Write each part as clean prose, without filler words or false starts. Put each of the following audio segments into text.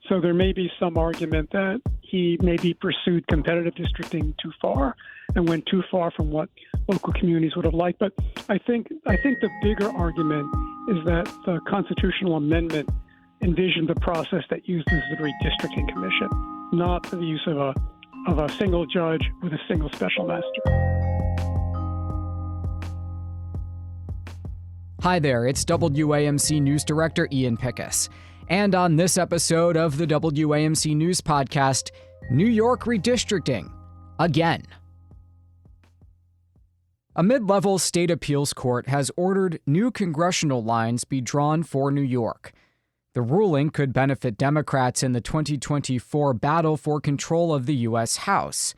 So there may be some argument that he maybe pursued competitive districting too far and went too far from what local communities would have liked. But I think the bigger argument is that the constitutional amendment envisioned a process that uses the redistricting commission, not the use of a single judge with a single special master. Hi there, it's WAMC News Director Ian Pickus. And on this episode of the WAMC News Podcast, New York redistricting. Again. A mid-level state appeals court has ordered new congressional lines be drawn for New York. The ruling could benefit Democrats in the 2024 battle for control of the U.S. House.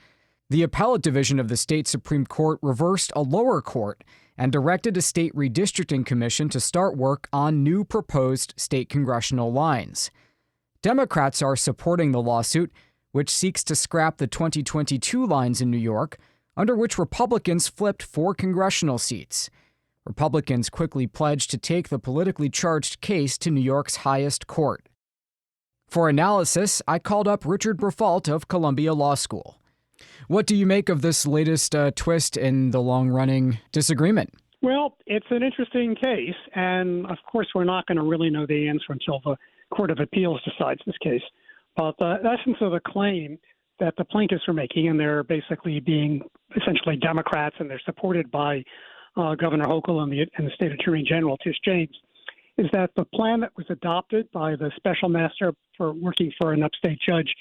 The appellate division of the state Supreme Court reversed a lower court and directed a state redistricting commission to start work on new proposed state congressional lines. Democrats are supporting the lawsuit, which seeks to scrap the 2022 lines in New York, under which Republicans flipped 4 congressional seats. Republicans quickly pledged to take the politically charged case to New York's highest court. For analysis, I called up Richard Briffault of Columbia Law School. What do you make of this latest twist in the long-running disagreement? Well, it's an interesting case, and of course we're not going to really know the answer until the Court of Appeals decides this case. But the essence of the claim that the plaintiffs are making, and they're basically being essentially Democrats, and they're supported by Governor Hochul and the State Attorney General, Tish James, is that the plan that was adopted by the special master for working for an upstate judge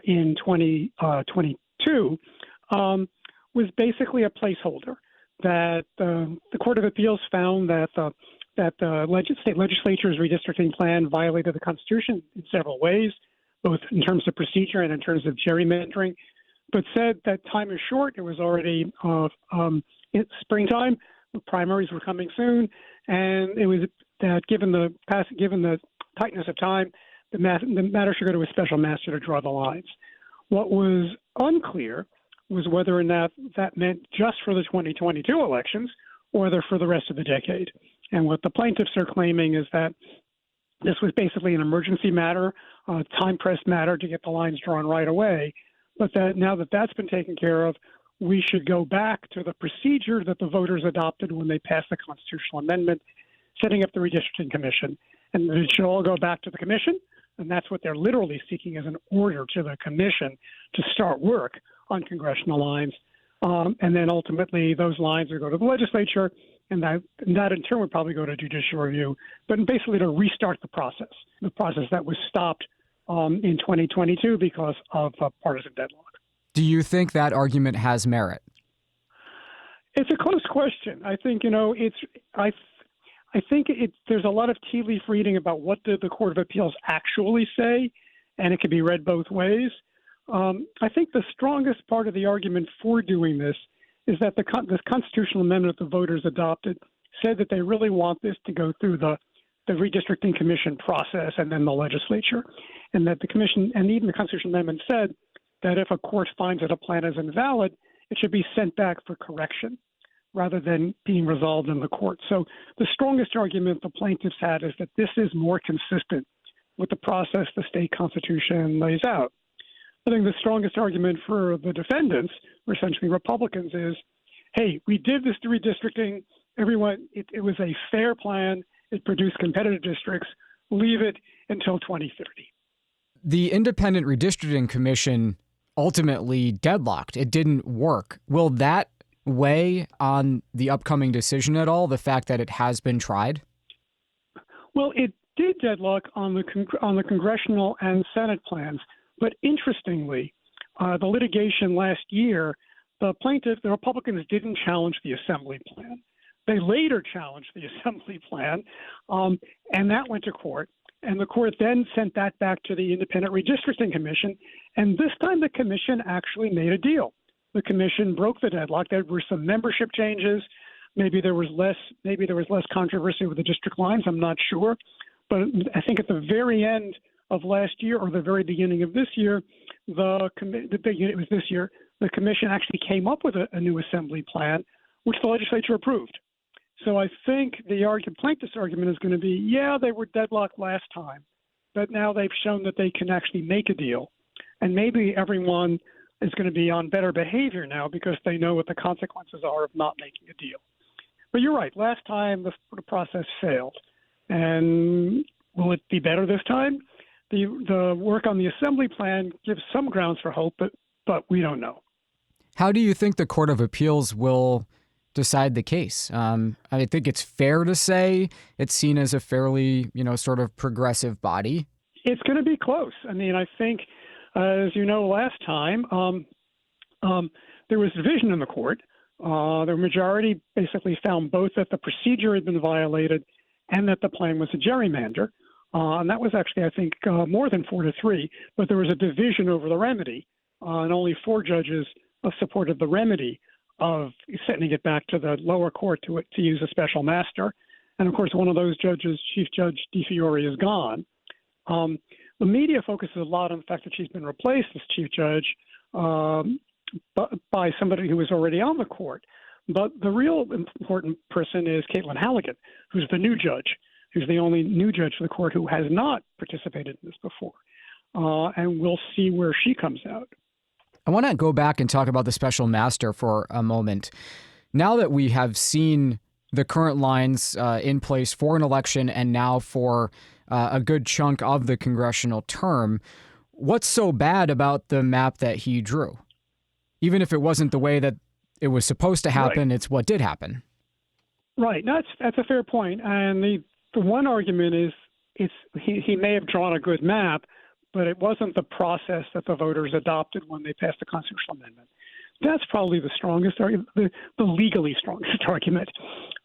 in 2022 was basically a placeholder. That the Court of Appeals found that the state legislature's redistricting plan violated the Constitution in several ways, both in terms of procedure and in terms of gerrymandering, but said that time is short. It was already springtime. The primaries were coming soon, and it was that given the tightness of time, the matter should go to a special master to draw the lines. What was unclear was whether or not that meant just for the 2022 elections or whether for the rest of the decade. And what the plaintiffs are claiming is that this was basically an emergency matter, a time-pressed matter to get the lines drawn right away, but that now that that's been taken care of, we should go back to the procedure that the voters adopted when they passed the constitutional amendment, setting up the redistricting commission. And it should all go back to the commission, and that's what they're literally seeking as an order to the commission to start work on congressional lines. And then ultimately those lines would go to the legislature, and that in turn would probably go to judicial review, but basically to restart the process that was stopped in 2022 because of partisan deadlock. Do you think that argument has merit? It's a close question. I think, there's a lot of tea leaf reading about what did the Court of Appeals actually say, and it can be read both ways. I think the strongest part of the argument for doing this is that this constitutional amendment the voters adopted said that they really want this to go through the redistricting commission process and then the legislature, and that the commission and even the constitutional amendment said that if a court finds that a plan is invalid, it should be sent back for correction rather than being resolved in the court. So the strongest argument the plaintiffs had is that this is more consistent with the process the state constitution lays out. I think the strongest argument for the defendants, or essentially Republicans, is, hey, we did this redistricting. It was a fair plan. It produced competitive districts. Leave it until 2030. The Independent Redistricting Commission ultimately deadlocked. It didn't work. Will that weigh on the upcoming decision at all, the fact that it has been tried? Well, it did deadlock on the congressional and Senate plans. But interestingly, the litigation last year, the Republicans didn't challenge the Assembly plan. They later challenged the Assembly plan, and that went to court. And the court then sent that back to the Independent Redistricting Commission. And this time the commission actually made a deal. The commission broke the deadlock. There were some membership changes. Maybe there was less controversy with the district lines. I'm not sure. But I think at the very end of last year or the very beginning of this year, the commission actually came up with a new Assembly plan, which the legislature approved. So I think the plaintiff's argument is going to be, yeah, they were deadlocked last time, but now they've shown that they can actually make a deal. And maybe everyone is going to be on better behavior now because they know what the consequences are of not making a deal. But you're right. Last time the process failed. And will it be better this time? The work on the assembly plan gives some grounds for hope, but we don't know. How do you think the Court of Appeals will decide the case? I think it's fair to say it's seen as a fairly, sort of progressive body. It's going to be close. I mean, I think, as you know, last time there was division in the court. The majority basically found both that the procedure had been violated and that the plan was a gerrymander. And that was actually, I think, more than 4-3. But there was a division over the remedy, and only 4 judges supported the remedy of sending it back to the lower court to use a special master. And, of course, one of those judges, Chief Judge DiFiore, is gone. The media focuses a lot on the fact that she's been replaced as Chief Judge by somebody who was already on the court. But the real important person is Caitlin Halligan, who's the new judge, who's the only new judge for the court who has not participated in this before. And we'll see where she comes out. I want to go back and talk about the special master for a moment. Now that we have seen the current lines in place for an election and now for a good chunk of the congressional term, what's so bad about the map that he drew? Even if it wasn't the way that it was supposed to happen, right. It's what did happen. Right. No, that's a fair point. And the one argument is he may have drawn a good map, but it wasn't the process that the voters adopted when they passed the constitutional amendment. That's probably the strongest argument, the legally strongest argument.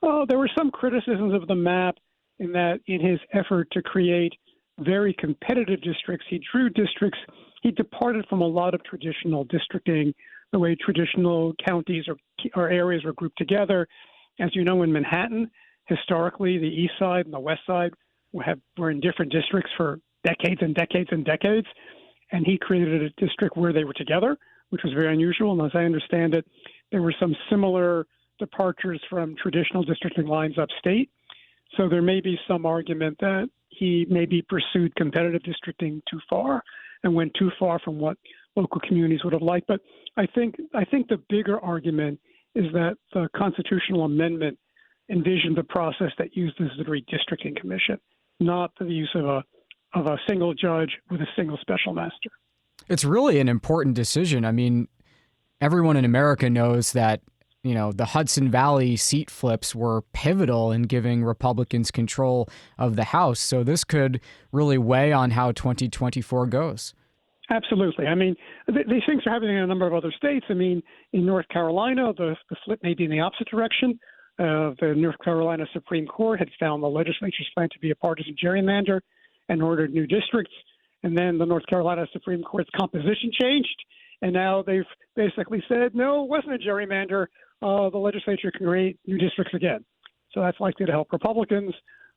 There were some criticisms of the map in that in his effort to create very competitive districts, he drew districts, he departed from a lot of traditional districting, the way traditional counties or areas were grouped together. As you know, in Manhattan, historically, the east side and the west side were in different districts for decades and decades and decades, and he created a district where they were together, which was very unusual. And as I understand it, there were some similar departures from traditional districting lines upstate. So there may be some argument that he maybe pursued competitive districting too far and went too far from what local communities would have liked. But I think the bigger argument is that the constitutional amendment envisioned a process that used the redistricting commission, not the use of a single judge with a single special master. It's really an important decision. I mean, everyone in America knows that, the Hudson Valley seat flips were pivotal in giving Republicans control of the House. So this could really weigh on how 2024 goes. Absolutely. I mean, these things are happening in a number of other states. I mean, in North Carolina, the flip may be in the opposite direction. The North Carolina Supreme Court had found the legislature's plan to be a partisan gerrymander and ordered new districts. And then the North Carolina Supreme Court's composition changed. And now they've basically said, no, it wasn't a gerrymander. The legislature can create new districts again. So that's likely to help Republicans.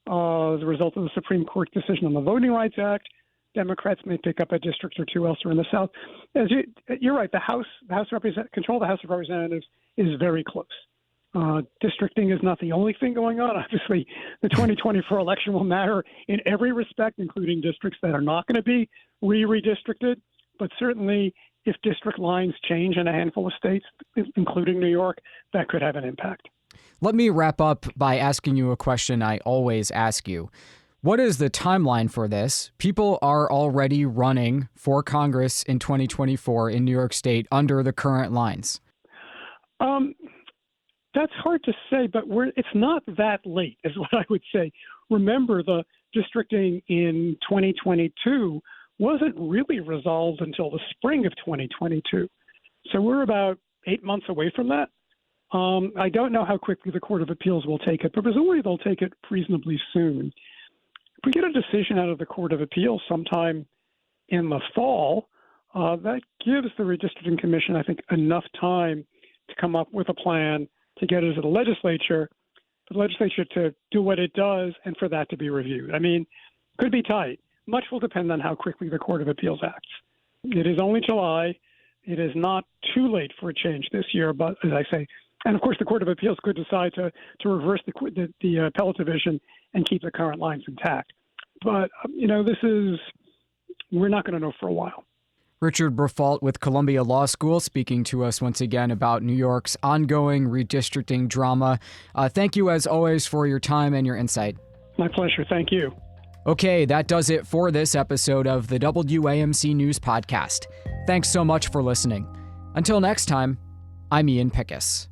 As a result of the Supreme Court's decision on the Voting Rights Act, Democrats may pick up a district or two elsewhere in the South. You're right. Control of the House of Representatives is very close. Districting is not the only thing going on. Obviously, the 2024 election will matter in every respect, including districts that are not going to be redistricted. But certainly, if district lines change in a handful of states, including New York, that could have an impact. Let me wrap up by asking you a question I always ask you. What is the timeline for this? People are already running for Congress in 2024 in New York State under the current lines. That's hard to say, but it's not that late, is what I would say. Remember, the districting in 2022 wasn't really resolved until the spring of 2022. So we're about 8 months away from that. I don't know how quickly the Court of Appeals will take it, but presumably they'll take it reasonably soon. If we get a decision out of the Court of Appeals sometime in the fall, that gives the Redistricting Commission, I think, enough time to come up with a plan to get it to the legislature, for the legislature to do what it does, and for that to be reviewed. I mean, could be tight. Much will depend on how quickly the Court of Appeals acts. It is only July. It is not too late for a change this year, but as I say, and of course the Court of Appeals could decide to reverse the appellate division and keep the current lines intact. But, we're not going to know for a while. Richard Briffault with Columbia Law School speaking to us once again about New York's ongoing redistricting drama. Thank you, as always, for your time and your insight. My pleasure. Thank you. Okay, that does it for this episode of the WAMC News Podcast. Thanks so much for listening. Until next time, I'm Ian Pickus.